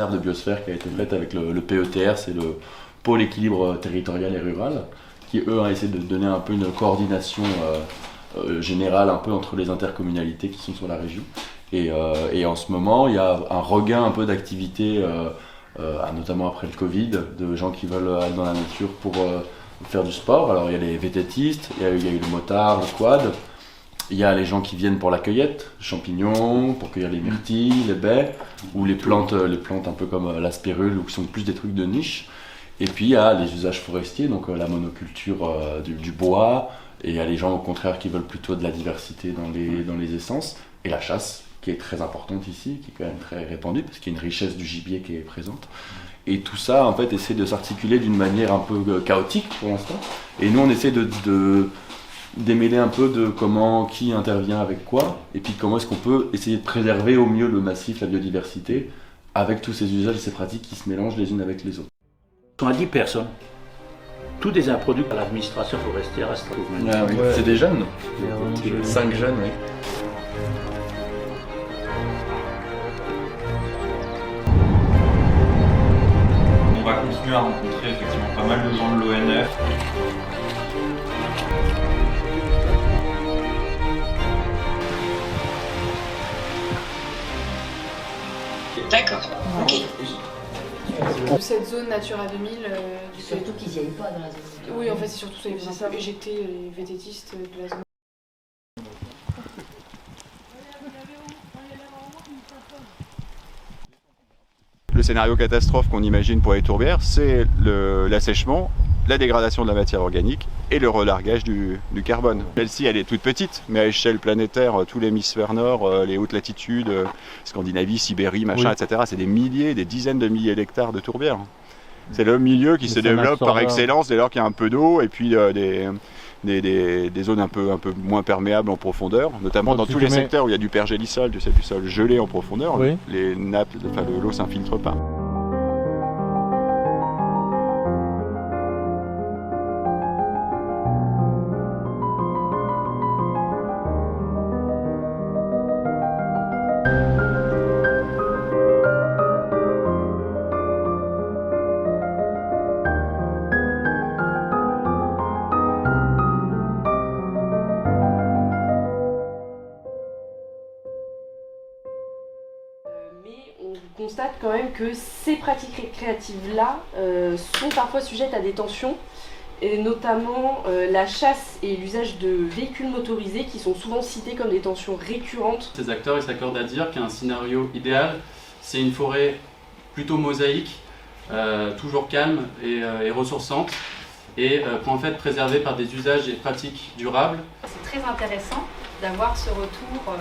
réserve de biosphère qui a été faite avec le PETR, c'est le pôle équilibre territorial et rural, qui eux ont essayé de donner un peu une coordination générale un peu entre les intercommunalités qui sont sur la région. Et en ce moment, il y a un regain un peu d'activité, notamment après le Covid, de gens qui veulent aller dans la nature pour faire du sport. Alors il y a les vététistes, il y a eu le motard, le quad, il y a les gens qui viennent pour la cueillette, champignons, pour cueillir les myrtilles, les baies, ou les plantes un peu comme la spirule, ou qui sont plus des trucs de niche. Et puis il y a les usages forestiers, donc la monoculture du bois, et il y a les gens au contraire qui veulent plutôt de la diversité dans les essences, et la chasse, qui est très importante ici, qui est quand même très répandue, parce qu'il y a une richesse du gibier qui est présente. Et tout ça, en fait, essaie de s'articuler d'une manière un peu chaotique pour l'instant. Et nous, on essaie de démêler un peu de qui intervient avec quoi, et puis comment est-ce qu'on peut essayer de préserver au mieux le massif, la biodiversité, avec tous ces usages et ces pratiques qui se mélangent les unes avec les autres. On a 10 personnes. Tous des improduits à l'administration forestière à Strasbourg. Ah oui. Ouais. C'est des jeunes, 5 jeunes, oui. On va continuer à rencontrer effectivement pas mal de gens de l'ONF. D'accord, ok. Cette zone Natura 2000... Surtout qu'ils n'y aillent pas dans la zone. Oui, en fait, c'est surtout ça, ils ont éjecté les vététistes de la zone. Le scénario catastrophe qu'on imagine pour les tourbières, c'est l'assèchement, la dégradation de la matière organique et le relargage du carbone. Celle-ci, elle est toute petite, mais à échelle planétaire, tout l'hémisphère nord, les hautes latitudes, Scandinavie, Sibérie, machin, oui, etc., c'est des milliers, des dizaines de milliers d'hectares de tourbières. C'est le milieu qui se développe par excellence dès lors qu'il y a un peu d'eau et puis des zones un peu moins perméables en profondeur, notamment dans tous les secteurs où il y a du pergélisol, du sol gelé en profondeur, oui, les nappes, l'eau s'infiltre pas. On constate quand même que ces pratiques récréatives-là sont parfois sujettes à des tensions, et notamment la chasse et l'usage de véhicules motorisés qui sont souvent cités comme des tensions récurrentes. Ces acteurs s'accordent à dire qu'un scénario idéal, c'est une forêt plutôt mosaïque, toujours calme et ressourçante, et en fait préservée par des usages et pratiques durables. C'est très intéressant d'avoir ce retour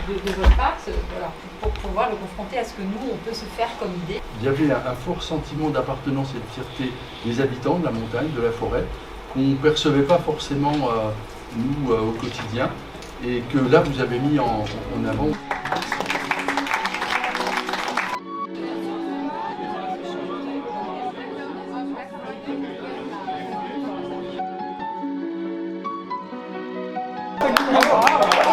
de votre part, voilà, pour pouvoir le confronter à ce que nous, on peut se faire comme idée. Il y avait un fort sentiment d'appartenance et de fierté des habitants de la montagne, de la forêt, qu'on ne percevait pas forcément, nous, au quotidien, et que là, vous avez mis en avant. Bravo.